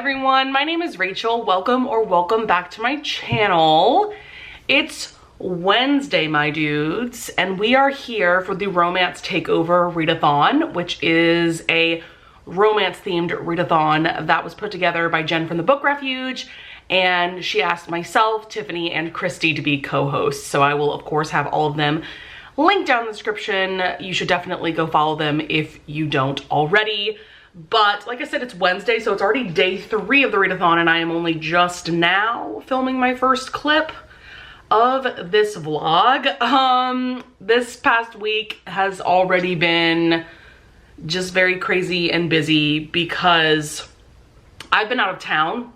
everyone, my name is Rachel. Welcome back to my channel. It's Wednesday, my dudes, and we are here for the Romance Takeover Readathon, which is a romance-themed readathon that was put together by Jen from the Book Refuge, and she asked myself, Tiffany, and Christy to be co-hosts. So I will, of course, have all of them linked down in the description. You should definitely go follow them if you don't already. But like I said, it's Wednesday, so it's already day 3 of the readathon, and I am only just now filming my first clip of this vlog. This past week has already been just very crazy and busy because I've been out of town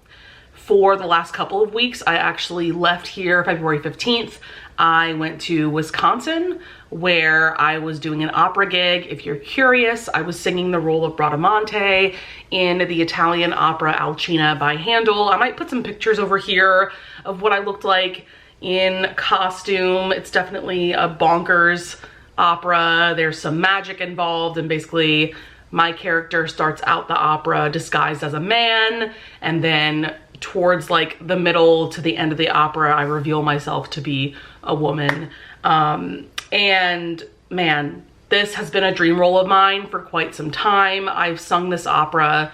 for the last couple of weeks. I actually left here February 15th. I went to Wisconsin where I was doing an opera gig. If you're curious, I was singing the role of Bradamante in the Italian opera Alcina by Handel. I might put some pictures over here of what I looked like in costume. It's definitely a bonkers opera. There's some magic involved, and basically my character starts out the opera disguised as a man, and then towards like the middle to the end of the opera, I reveal myself to be a woman. And man, this has been a dream role of mine for quite some time. I've sung this opera,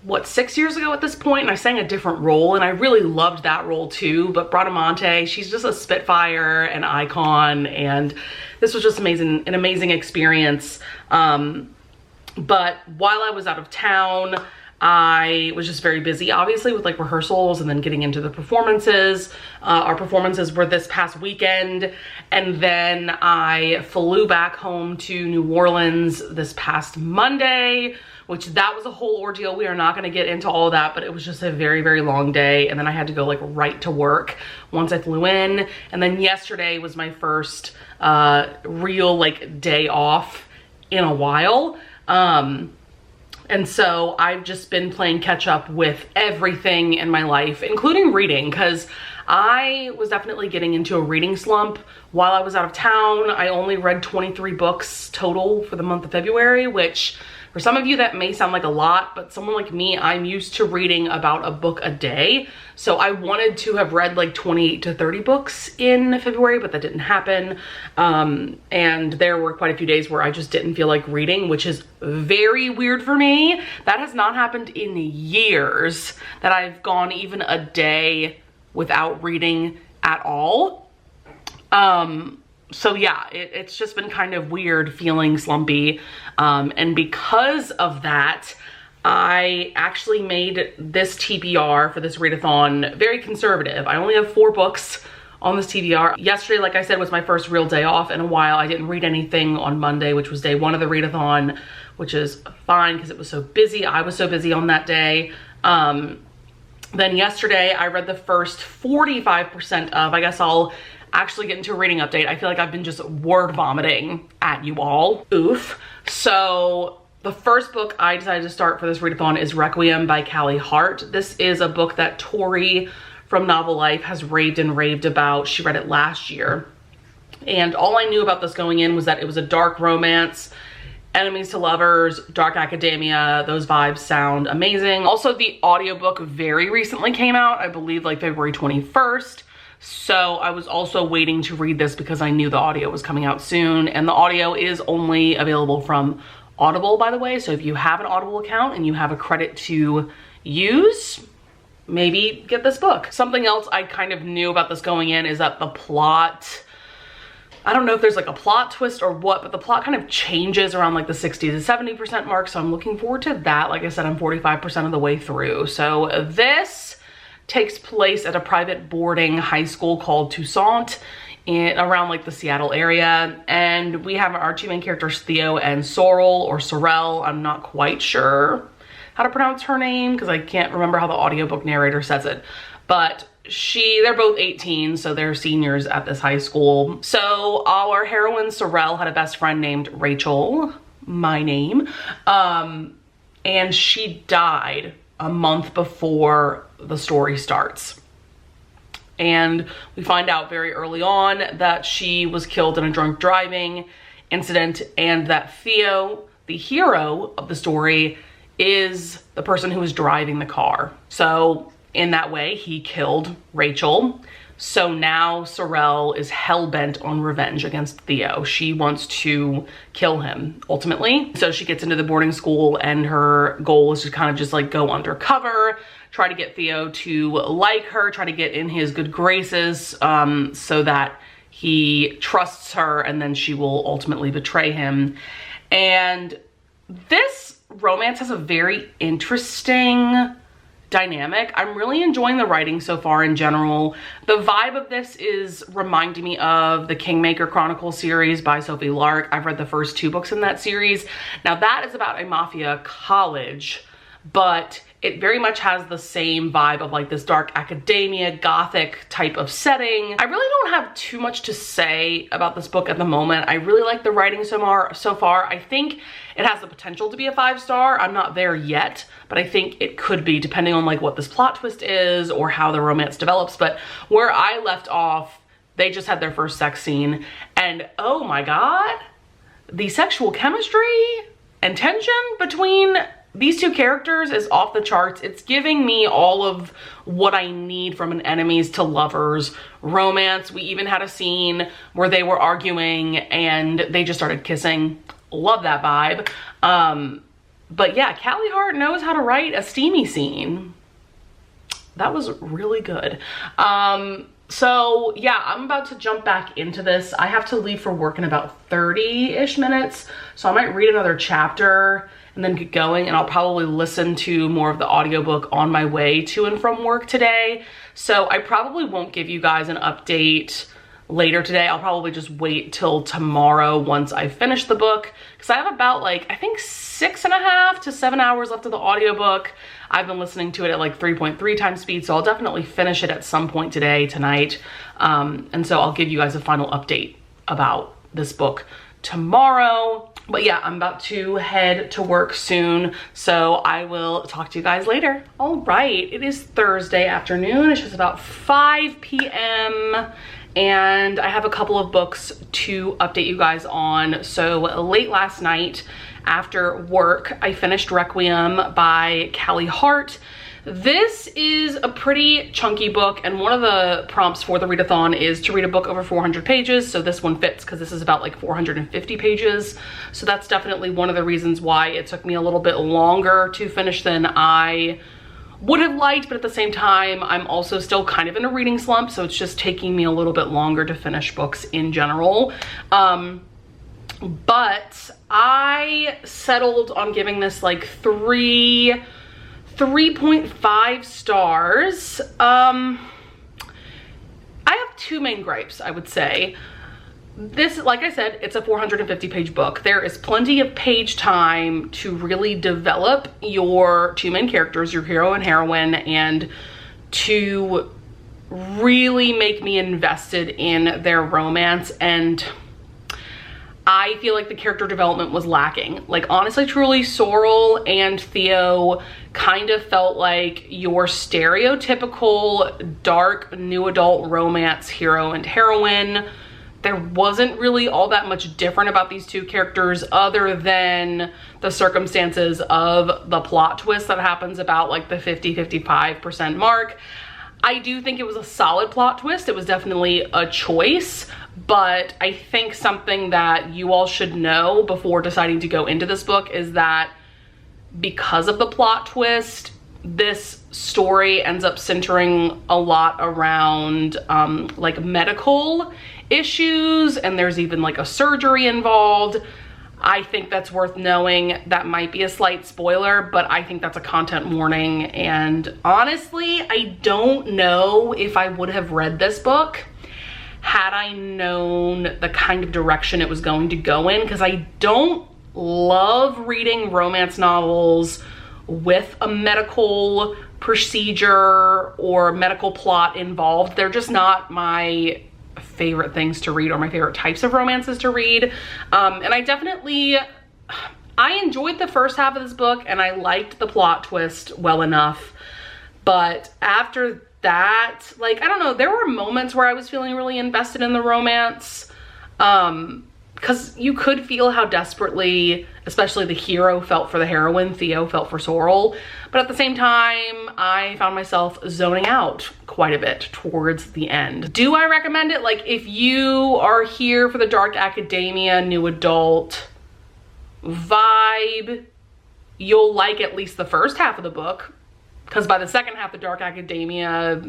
what, 6 years ago at this point, and I sang a different role, and I really loved that role too. But Bradamante, she's just a spitfire, an icon, and this was just amazing, an amazing experience. But while I was out of town, I was just very busy, obviously, with like rehearsals and then getting into the performances. Our performances were this past weekend, and then I flew back home to New Orleans this past Monday, which that was a whole ordeal. We are not going to get into all of that, but it was just a very, very long day. And then I had to go like right to work once I flew in. And then yesterday was my first real like day off in a while. And so I've just been playing catch up with everything in my life, including reading, because I was definitely getting into a reading slump while I was out of town. I only read 23 books total for the month of February, which for some of you that may sound like a lot, but someone like me, I'm used to reading about a book a day. So I wanted to have read like 28 to 30 books in February, but that didn't happen. And there were quite a few days where I just didn't feel like reading, which is very weird for me. That has not happened in years, that I've gone even a day without reading at all. So yeah, it's just been kind of weird feeling slumpy. And because of that, I actually made this TBR for this readathon very conservative. I only have 4 books on this TBR. Yesterday, like I said, was my first real day off in a while. I didn't read anything on Monday, which was day 1 of the readathon, which is fine because it was so busy. I was so busy on that day. Then yesterday, I read the first 45% of, I guess I'll actually get into a reading update. I feel like I've been just word vomiting at you all. Oof. So the first book I decided to start for this readathon is Requiem by Callie Hart. This is a book that Tori from Novel Life has raved and raved about. She read it last year. And all I knew about this going in was that it was a dark romance, enemies to lovers, dark academia. Those vibes sound amazing. Also, the audiobook very recently came out, I believe like February 21st. So I was also waiting to read this because I knew the audio was coming out soon, and the audio is only available from Audible, by the way. So if you have an Audible account and you have a credit to use, maybe get this book. Something else I kind of knew about this going in is that the plot, I don't know if there's like a plot twist or what, but the plot kind of changes around like the 60 to 70% mark. So I'm looking forward to that. Like I said, I'm 45% of the way through. So this takes place at a private boarding high school called Toussaint around like the Seattle area. And we have our 2 main characters, Theo and Sorrel, or Sorrel. I'm not quite sure how to pronounce her name because I can't remember how the audiobook narrator says it. But they're both 18, so they're seniors at this high school. So our heroine Sorrel had a best friend named Rachel, my name, and she died a month before the story starts. And we find out very early on that she was killed in a drunk driving incident, and that Theo, the hero of the story, is the person who was driving the car. So in that way, he killed Rachel. So now Sorrel is hell-bent on revenge against Theo. She wants to kill him, ultimately. So she gets into the boarding school, and her goal is to kind of just like go undercover, try to get Theo to like her, try to get in his good graces, so that he trusts her, and then she will ultimately betray him. And this romance has a very interesting dynamic. I'm really enjoying the writing so far in general. The vibe of this is reminding me of the Kingmaker Chronicles series by Sophie Lark. I've read the first 2 books in that series. Now that is about a mafia college, but it very much has the same vibe of like this dark academia, gothic type of setting. I really don't have too much to say about this book at the moment. I really like the writing so far. I think it has the potential to be a 5-star. I'm not there yet, but I think it could be, depending on like what this plot twist is or how the romance develops. But where I left off, they just had their first sex scene, and oh my God, the sexual chemistry and tension between these 2 characters is off the charts. It's giving me all of what I need from an enemies to lovers romance. We even had a scene where they were arguing and they just started kissing. Love that vibe. But yeah, Callie Hart knows how to write a steamy scene. That was really good. So yeah, I'm about to jump back into this. I have to leave for work in about 30-ish minutes. So I might read another chapter and then get going, and I'll probably listen to more of the audiobook on my way to and from work today. So I probably won't give you guys an update later today. I'll probably just wait till tomorrow once I finish the book, because I have about like, I think 6.5 to 7 hours left of the audiobook. I've been listening to it at like 3.3 times speed, so I'll definitely finish it at some point today, tonight. And so I'll give you guys a final update about this book tomorrow. But yeah, I'm about to head to work soon, so I will talk to you guys later. All right, it is Thursday afternoon. It's just about 5 p.m. and I have a couple of books to update you guys on. So late last night after work, I finished Requiem by Callie Hart. This is a pretty chunky book, and one of the prompts for the readathon is to read a book over 400 pages. So this one fits because this is about like 450 pages. So that's definitely one of the reasons why it took me a little bit longer to finish than I would have liked, but at the same time, I'm also still kind of in a reading slump, so it's just taking me a little bit longer to finish books in general. But I settled on giving this like 3.5 stars. I have 2 main gripes, I would say. This, like I said, it's a 450 page book. There is plenty of page time to really develop your 2 main characters, your hero and heroine, and to really make me invested in their romance. And I feel like the character development was lacking. Like, honestly, truly, Sorrel and Theo kind of felt like your stereotypical dark new adult romance hero and heroine. There wasn't really all that much different about these 2 characters other than the circumstances of the plot twist that happens about like the 50-55% mark. I do think it was a solid plot twist. It was definitely a choice, but I think something that you all should know before deciding to go into this book is that because of the plot twist, this story ends up centering a lot around like medical issues, and there's even like a surgery involved. I think that's worth knowing. That might be a slight spoiler, but I think that's a content warning. And honestly, I don't know if I would have read this book had I known the kind of direction it was going to go in, because I don't love reading romance novels with a medical procedure or medical plot involved. They're just not my favorite things to read or my favorite types of romances to read. And I enjoyed the first half of this book and I liked the plot twist well enough. But after that, like, I don't know, there were moments where I was feeling really invested in the romance. because you could feel how desperately, especially the hero felt for the heroine, Theo felt for Sorrel. But at the same time, I found myself zoning out quite a bit towards the end. Do I recommend it? Like, if you are here for the dark academia, new adult vibe, you'll like at least the first half of the book, because by the second half, the dark academia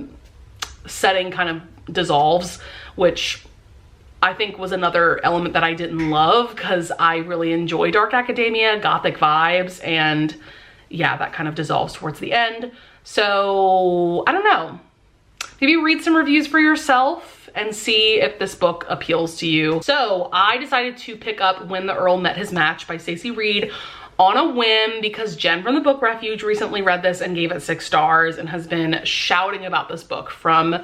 setting kind of dissolves, which I think was another element that I didn't love, because I really enjoy dark academia, gothic vibes, and yeah, that kind of dissolves towards the end. So I don't know, maybe read some reviews for yourself and see if this book appeals to you. So I decided to pick up When the Earl Met His Match by Stacey Reed on a whim, because Jen from the Book Refuge recently read this and gave it 6 stars and has been shouting about this book from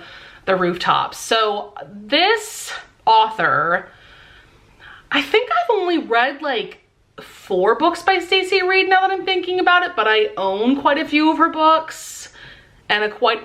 the rooftops. So this author, I think I've only read like 4 books by Stacey Reed now that I'm thinking about it, but I own quite a few of her books, and quite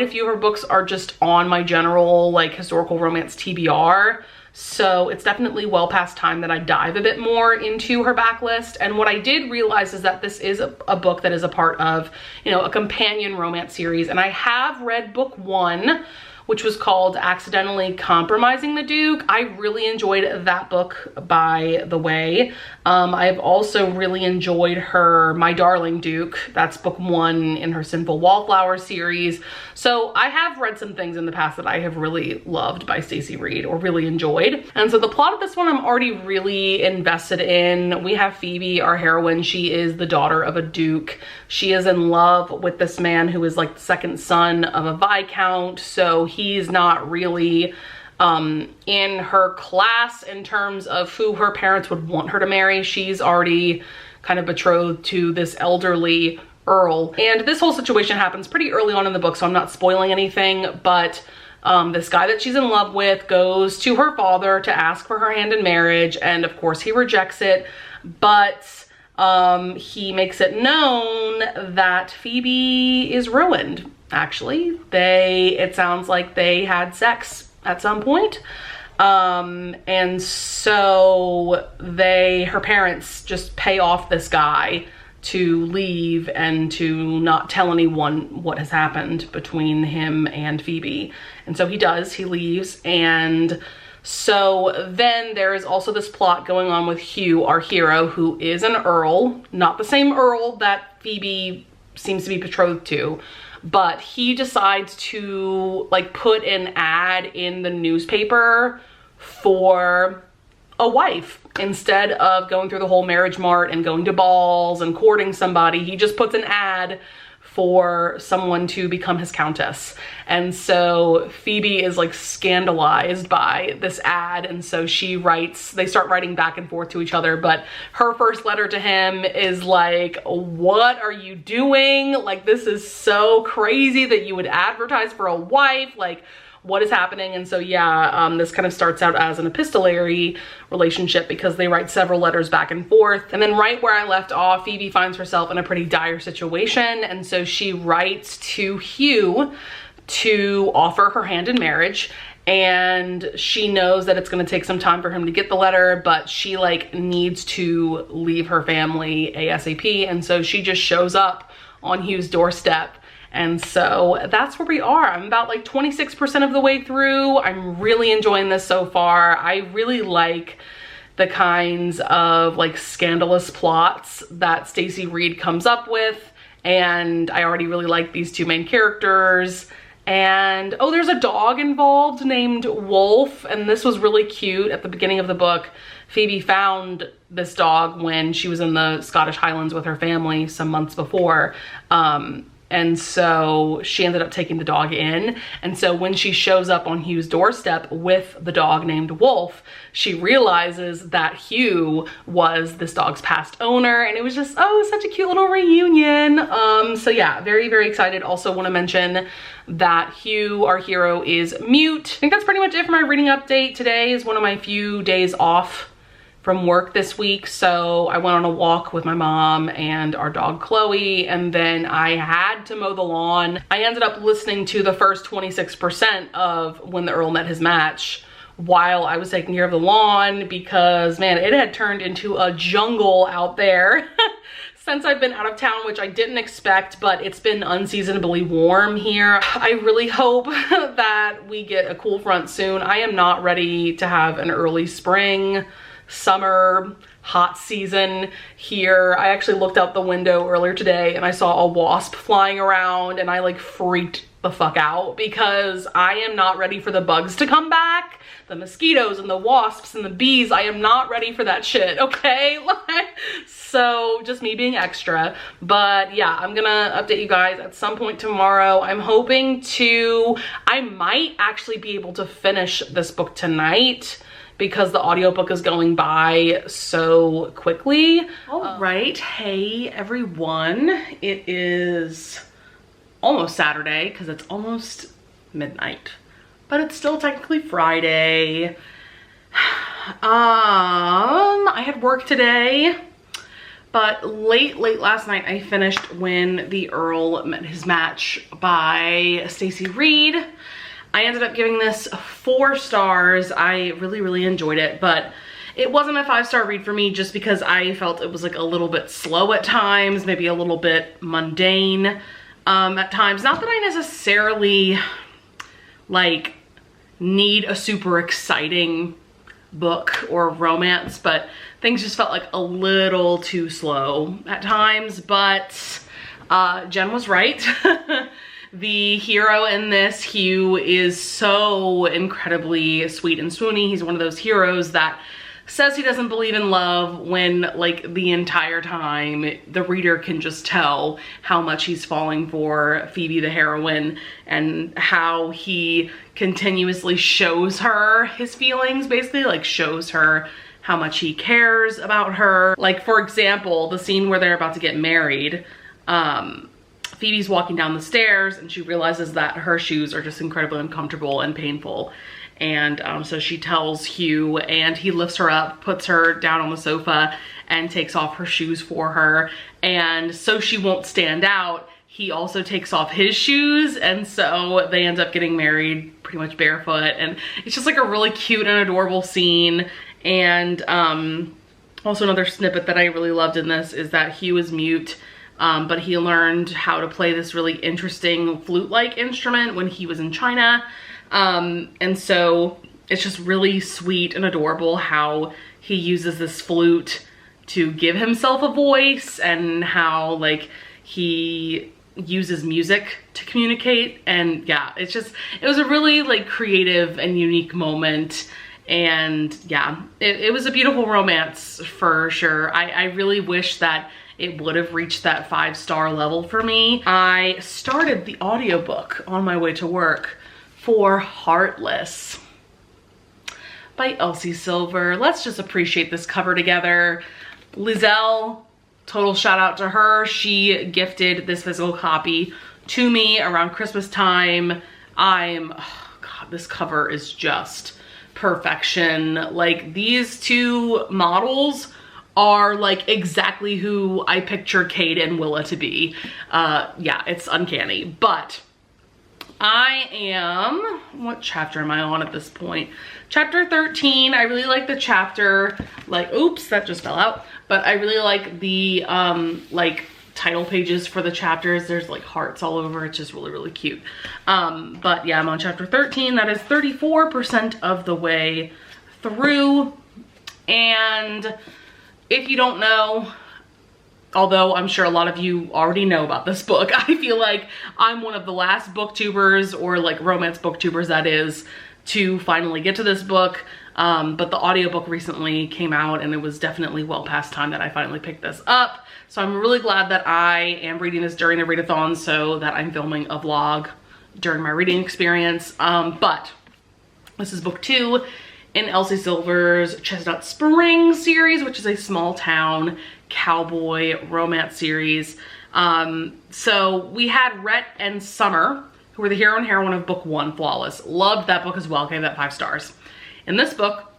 a few of her books are just on my general like historical romance TBR. So it's definitely well past time that I dive a bit more into her backlist. And what I did realize is that this is a book that is a part of, you know, a companion romance series. And I have read book 1, which was called Accidentally Compromising the Duke. I really enjoyed that book, by the way. I've also really enjoyed her My Darling Duke. That's book 1 in her Sinful Wallflower series. So I have read some things in the past that I have really loved by Stacey Reed, or really enjoyed. And so the plot of this one I'm already really invested in. We have Phoebe, our heroine. She is the daughter of a duke. She is in love with this man who is like the second son of a viscount. So he's not really in her class in terms of who her parents would want her to marry. She's already kind of betrothed to this elderly Earl. And this whole situation happens pretty early on in the book, so I'm not spoiling anything, but this guy that she's in love with goes to her father to ask for her hand in marriage, and of course he rejects it, but he makes it known that Phoebe is ruined. Actually, it sounds like they had sex at some point. And so her parents just pay off this guy to leave and to not tell anyone what has happened between him and Phoebe. And so he does, he leaves. And so then there is also this plot going on with Hugh, our hero, who is an Earl, not the same Earl that Phoebe seems to be betrothed to, but he decides to like put an ad in the newspaper for a wife. Instead of going through the whole marriage mart and going to balls and courting somebody, he just puts an ad for someone to become his countess. And so Phoebe is like scandalized by this ad, and so they start writing back and forth to each other, but her first letter to him is like, what are you doing? Like, this is so crazy that you would advertise for a wife, like what is happening? And so yeah, this kind of starts out as an epistolary relationship because they write several letters back and forth. And then right where I left off, Phoebe finds herself in a pretty dire situation, and so she writes to Hugh to offer her hand in marriage, and she knows that it's going to take some time for him to get the letter, but she like needs to leave her family ASAP, and so she just shows up on Hugh's doorstep. And so that's where we are. I'm about like 26% of the way through. I'm really enjoying this so far. I really like the kinds of like scandalous plots that Stacey Reed comes up with, and I already really like these 2 main characters. And oh, there's a dog involved named Wolf, and this was really cute. At the beginning of the book, Phoebe found this dog when she was in the Scottish Highlands with her family some months before. And so she ended up taking the dog in. And so when she shows up on Hugh's doorstep with the dog named Wolf, she realizes that Hugh was this dog's past owner. And it was just, oh, such a cute little reunion. So yeah, very, very excited. Also want to mention that Hugh, our hero, is mute. I think that's pretty much it for my reading update. Today is one of my few days off from work this week, so I went on a walk with my mom and our dog Chloe, and then I had to mow the lawn. I ended up listening to the first 26% of When the Earl Met His Match, while I was taking care of the lawn because, man, it had turned into a jungle out there since I've been out of town, which I didn't expect, but it's been unseasonably warm here. I really hope that we get a cool front soon. I am not ready to have an early spring, summer, hot season here. I actually looked out the window earlier today and I saw a wasp flying around and I like freaked the fuck out because I am not ready for the bugs to come back. The mosquitoes and the wasps and the bees, I am not ready for that shit, okay? So just me being extra. But yeah, I'm gonna update you guys at some point tomorrow. I'm hoping I might actually be able to finish this book tonight because the audiobook is going by so quickly. All right, hey everyone. It is almost Saturday because it's almost midnight, but it's still technically Friday. I had work today, but late last night I finished When the Earl Met His Match by Stacey Reed. I ended up giving this 4 stars. I really enjoyed it, but it wasn't a 5-star read for me just because I felt it was like a little bit slow at times, maybe a little bit mundane at times. Not that I necessarily like need a super exciting book or romance, but things just felt like a little too slow at times. But Jen was right. The hero in this, Hugh, is so incredibly sweet and swoony. He's one of those heroes that says he doesn't believe in love when like the entire time the reader can just tell how much he's falling for Phoebe the heroine and how he continuously shows her his feelings, basically like shows her how much he cares about her. Like for example, the scene where they're about to get married, Phoebe's walking down the stairs and she realizes that her shoes are just incredibly uncomfortable and painful. And so she tells Hugh and he lifts her up, puts her down on the sofa and takes off her shoes for her. And so she won't stand out, he also takes off his shoes. And so they end up getting married pretty much barefoot. And it's just like a really cute and adorable scene. And also another snippet that I really loved in this is that Hugh is mute. But he learned how to play this really interesting flute-like instrument when he was in China. And so it's just really sweet and adorable how he uses this flute to give himself a voice and how like he uses music to communicate. And yeah, it was a really like creative and unique moment. And yeah, it was a beautiful romance for sure. I really wish that it would have reached that 5-star level for me. I started the audiobook on my way to work for Heartless by Elsie Silver. Let's just appreciate this cover together. Lizelle, total shout out to her. She gifted this physical copy to me around Christmas time. God, this cover is just perfection. Like these 2 models are like exactly who I picture Kate and Willa to be. Yeah, it's uncanny. But I am, what chapter am I on at this point? Chapter 13. I really like the chapter, like, oops, that just fell out. But I really like the like title pages for the chapters. There's like hearts all over. It's just really cute. But yeah, I'm on chapter 13. That is 34% of the way through. And if you don't know, although I'm sure a lot of you already know about this book, I feel like I'm one of the last booktubers, or like romance booktubers that is, to finally get to this book. But the audiobook recently came out and it was definitely well past time that I finally picked this up. So I'm really glad that I am reading this during the readathon so that I'm filming a vlog during my reading experience. But this is book 2 in Elsie Silver's Chestnut Springs series, which is a small town cowboy romance series. So we had Rhett and Summer, who were the hero and heroine of book 1, Flawless. Loved that book as well, gave that 5 stars. In this book,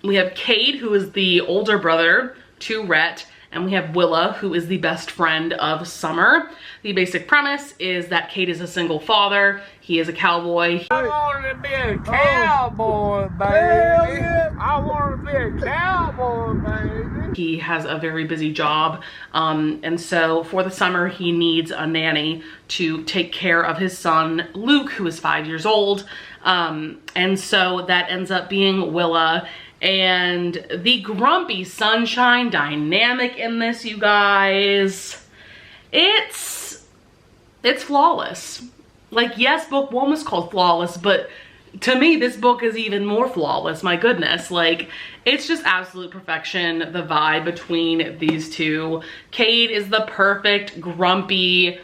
we have Cade, who is the older brother to Rhett, and we have Willa, who is the best friend of Summer. The basic premise is that Cade is a single father. He is a cowboy. I wanted to be a cowboy, baby. I want to be a cowboy, baby. He has a very busy job, and so for the summer he needs a nanny to take care of his son Luke, who is 5 years old, and so that ends up being Willa. And the grumpy sunshine dynamic in this, you guys, it's flawless. Like, yes, book 1 was called Flawless, but to me, this book is even more flawless. My goodness, like, it's just absolute perfection, the vibe between these two. Cade is the perfect grumpy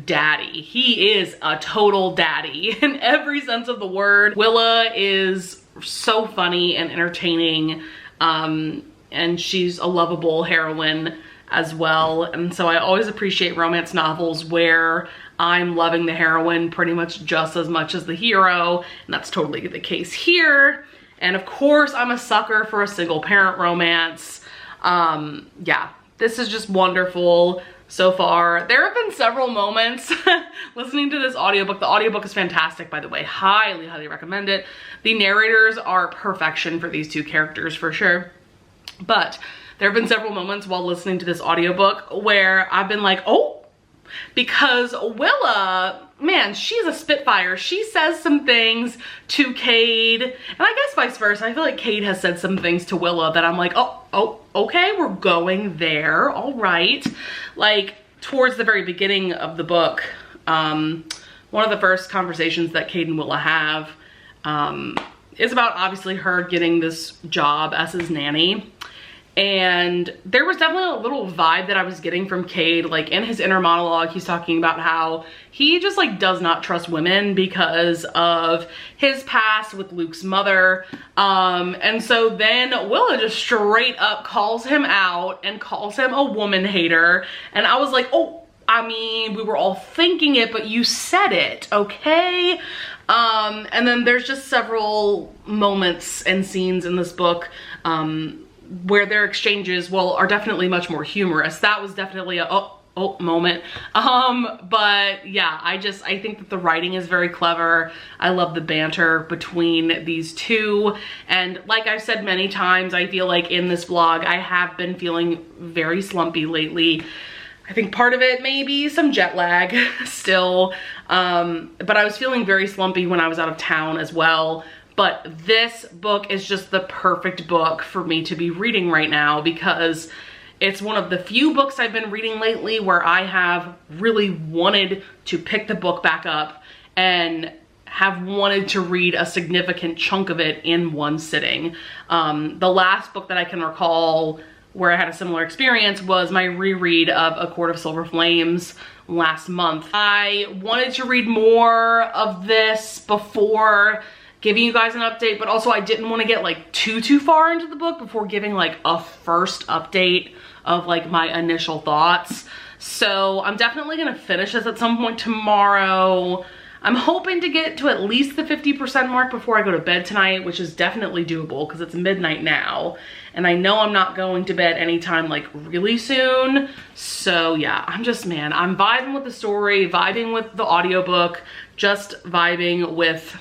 daddy. He is a total daddy in every sense of the word. Willa is so funny and entertaining, and she's a lovable heroine as well. And so I always appreciate romance novels where I'm loving the heroine pretty much just as much as the hero, and that's totally the case here. And of course, I'm a sucker for a single parent romance. Yeah, this is just wonderful so far. There have been several moments listening to this audiobook. The audiobook is fantastic, by the way. Highly, highly recommend it. The narrators are perfection for these two characters for sure. But there have been several moments while listening to this audiobook where I've been like, oh, because Willa, man, she's a spitfire. She says some things to Cade, and I guess vice versa. I feel like Cade has said some things to Willa that I'm like, oh, okay, we're going there, all right. Like, towards the very beginning of the book, one of the first conversations that Cade and Willa have is about obviously her getting this job as his nanny. And there was definitely a little vibe that I was getting from Cade. Like, in his inner monologue, he's talking about how he just like does not trust women because of his past with Luke's mother. And so then Willa just straight up calls him out and calls him a woman hater. And I was like, oh, I mean, we were all thinking it, but you said it, okay? And then there's just several moments and scenes in this book where their exchanges, well, are definitely much more humorous. That was definitely a oh moment. But yeah, I think that the writing is very clever. I love the banter between these two. And like I've said many times, I feel like in this vlog, I have been feeling very slumpy lately. I think part of it may be some jet lag still. But I was feeling very slumpy when I was out of town as well. But this book is just the perfect book for me to be reading right now, because it's one of the few books I've been reading lately where I have really wanted to pick the book back up and have wanted to read a significant chunk of it in one sitting. The last book that I can recall where I had a similar experience was my reread of A Court of Silver Flames last month. I wanted to read more of this before giving you guys an update, but also I didn't want to get like too far into the book before giving like a first update of like my initial thoughts. So I'm definitely gonna finish this at some point tomorrow. I'm hoping to get to at least the 50% mark before I go to bed tonight, which is definitely doable because it's midnight now. And I know I'm not going to bed anytime like really soon. So yeah, I'm vibing with the story, vibing with the audiobook, just vibing with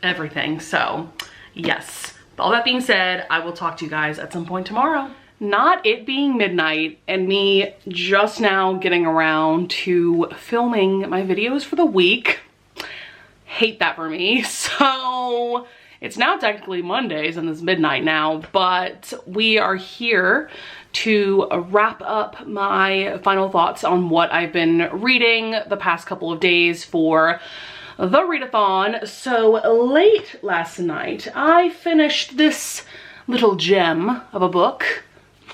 everything. So yes, all that being said, I will talk to you guys at some point tomorrow. Not it being midnight and me just now getting around to filming my videos for the week. Hate that for me. So it's now technically Mondays and it's midnight now, but we are here to wrap up my final thoughts on what I've been reading the past couple of days for the Readathon. So late last night, I finished this little gem of a book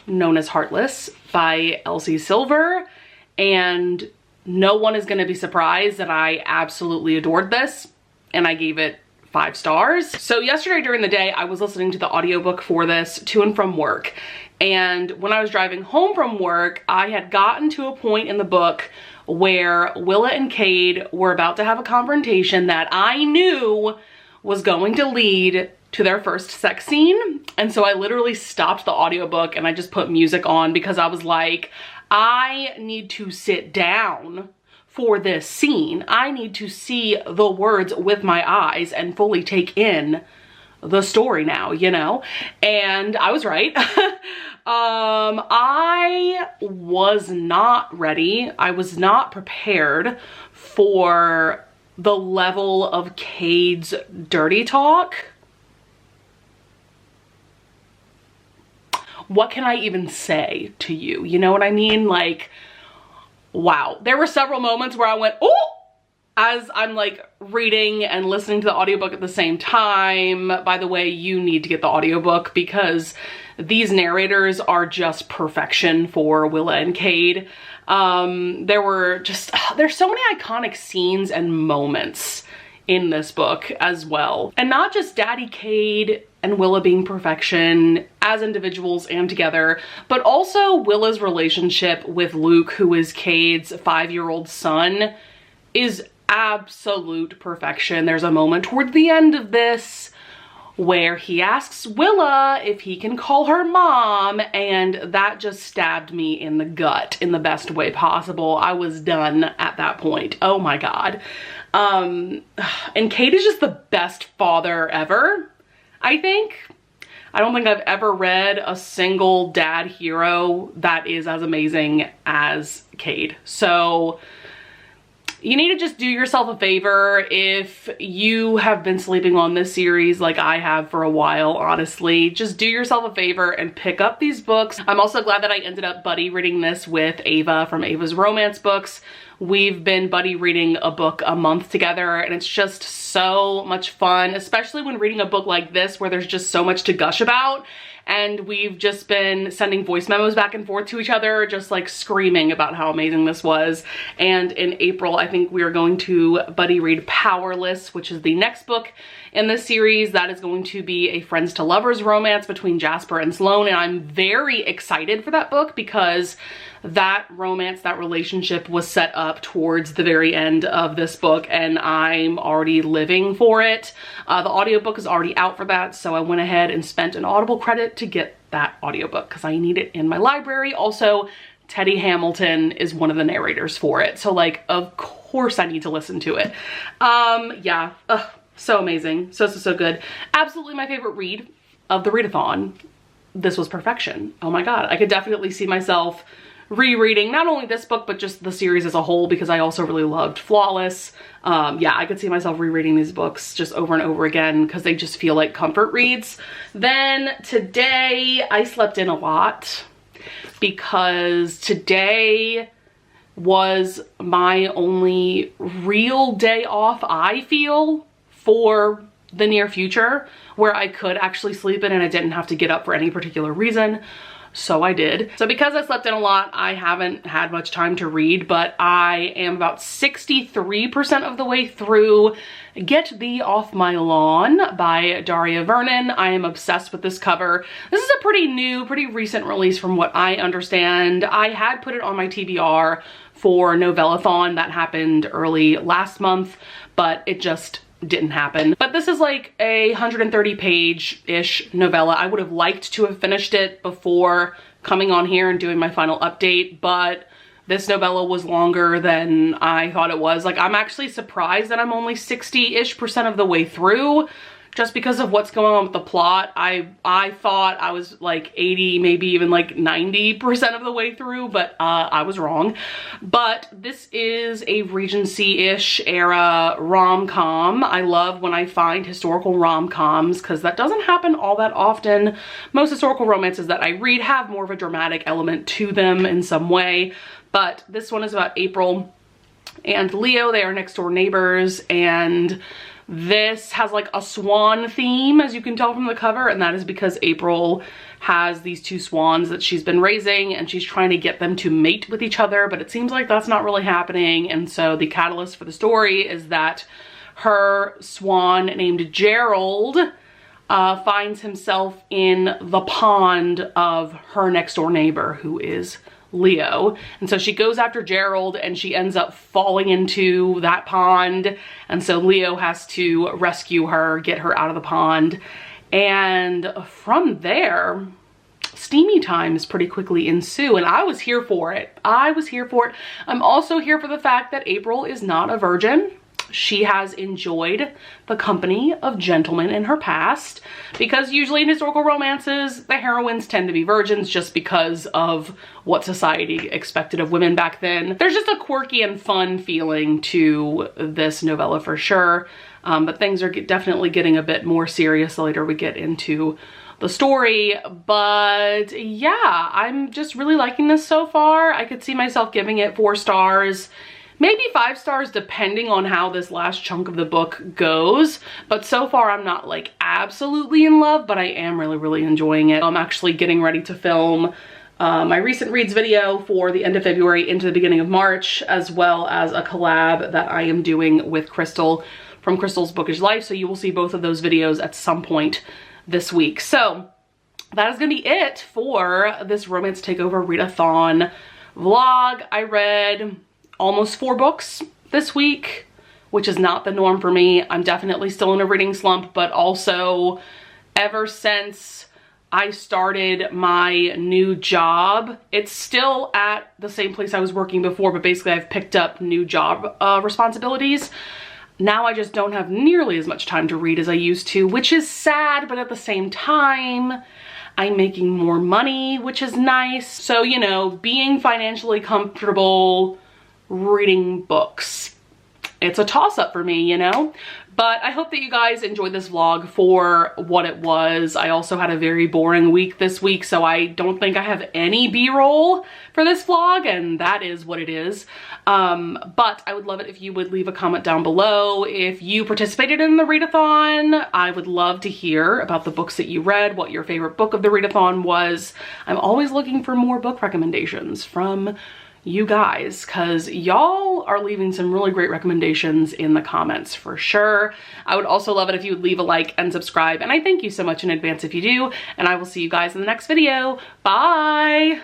known as Heartless by Elsie Silver, and no one is going to be surprised that I absolutely adored this, and I gave it 5 stars. So yesterday during the day, I was listening to the audiobook for this to and from work, and when I was driving home from work, I had gotten to a point in the book where Willa and Cade were about to have a confrontation that I knew was going to lead to their first sex scene. And so I literally stopped the audiobook and I just put music on because I was like, I need to sit down for this scene. I need to see the words with my eyes and fully take in the story now, you know? And I was right. I was not ready. I was not prepared for the level of Cade's dirty talk. What can I even say to you? You know what I mean? Like, wow. There were several moments where I went, oh, as I'm like reading and listening to the audiobook at the same time. By the way, you need to get the audiobook because these narrators are just perfection for Willa and Cade. There's so many iconic scenes and moments in this book as well. And not just Daddy Cade and Willa being perfection as individuals and together, but also Willa's relationship with Luke, who is Cade's 5-year-old son, is absolute perfection. There's a moment toward the end of this where he asks Willa if he can call her mom, and that just stabbed me in the gut in the best way possible. I was done at that point. Oh my God. And Cade is just the best father ever, I think. I don't think I've ever read a single dad hero that is as amazing as Cade. So you need to just do yourself a favor if you have been sleeping on this series like I have for a while, honestly. Just do yourself a favor and pick up these books. I'm also glad that I ended up buddy reading this with Ava from Ava's Romance Books. We've been buddy reading a book a month together, and it's just so much fun, especially when reading a book like this where there's just so much to gush about. And we've just been sending voice memos back and forth to each other, just like screaming about how amazing this was. And in April, I think we are going to buddy read Powerless, which is the next book in this series. That is going to be a friends to lovers romance between Jasper and Sloane. And I'm very excited for that book because that romance, that relationship was set up towards the very end of this book, and I'm already living for it. The audiobook is already out for that, so I went ahead and spent an Audible credit to get that audiobook because I need it in my library. Also, Teddy Hamilton is one of the narrators for it, so like, of course I need to listen to it. Yeah, so amazing, so good. Absolutely my favorite read of the readathon. This was perfection. Oh my God, I could definitely see myself rereading not only this book but just the series as a whole because I also really loved Flawless. Yeah, I could see myself rereading these books just over and over again because they just feel like comfort reads. Then today I slept in a lot because today was my only real day off, I feel, for the near future where I could actually sleep in and I didn't have to get up for any particular reason. So I did. So because I slept in a lot, I haven't had much time to read, but I am about 63% of the way through Get Thee Off My Lawn by Daria Vernon. I am obsessed with this cover. This is a pretty new, pretty recent release from what I understand. I had put it on my TBR for Novellathon that happened early last month, but it just didn't happen. But this is like a 130 page-ish novella. I would have liked to have finished it before coming on here and doing my final update, but this novella was longer than I thought it was. Like, I'm actually surprised that I'm only 60-ish% of the way through, just because of what's going on with the plot. I thought I was like 80, maybe even like 90% of the way through, but I was wrong. But this is a Regency-ish era rom-com. I love when I find historical rom-coms because that doesn't happen all that often. Most historical romances that I read have more of a dramatic element to them in some way, but this one is about April and Leo. They are next door neighbors, and this has like a swan theme, as you can tell from the cover, and that is because April has these two swans that she's been raising and she's trying to get them to mate with each other, but it seems like that's not really happening. And so the catalyst for the story is that her swan named Gerald finds himself in the pond of her next door neighbor, who is Leo. And so she goes after Gerald and she ends up falling into that pond. And so Leo has to rescue her, get her out of the pond. And from there, steamy times pretty quickly ensue, and I was here for it. I was here for it. I'm also here for the fact that April is not a virgin. She has enjoyed the company of gentlemen in her past, because usually in historical romances, the heroines tend to be virgins just because of what society expected of women back then. There's just a quirky and fun feeling to this novella for sure, but things are definitely getting a bit more serious the later we get into the story. But yeah, I'm just really liking this so far. I could see myself giving it 4 stars. Maybe 5 stars depending on how this last chunk of the book goes. But so far I'm not like absolutely in love, but I am really enjoying it. I'm actually getting ready to film my recent reads video for the end of February into the beginning of March, as well as a collab that I am doing with Crystal from Crystal's Bookish Life. So you will see both of those videos at some point this week. So that is gonna be it for this Romance Takeover Readathon vlog. I read almost 4 books this week, which is not the norm for me. I'm definitely still in a reading slump, but also ever since I started my new job, it's still at the same place I was working before, but basically I've picked up new job responsibilities. Now I just don't have nearly as much time to read as I used to, which is sad, but at the same time, I'm making more money, which is nice. So, you know, being financially comfortable reading books, it's a toss-up for me, you know? But I hope that you guys enjoyed this vlog for what it was. I also had a very boring week this week, so I don't think I have any B-roll for this vlog, and that is what it is. But I would love it if you would leave a comment down below if you participated in the readathon. I would love to hear about the books that you read, what your favorite book of the readathon was. I'm always looking for more book recommendations from you guys, because y'all are leaving some really great recommendations in the comments for sure. I would also love it if you would leave a like and subscribe, and I thank you so much in advance if you do, and I will see you guys in the next video. Bye!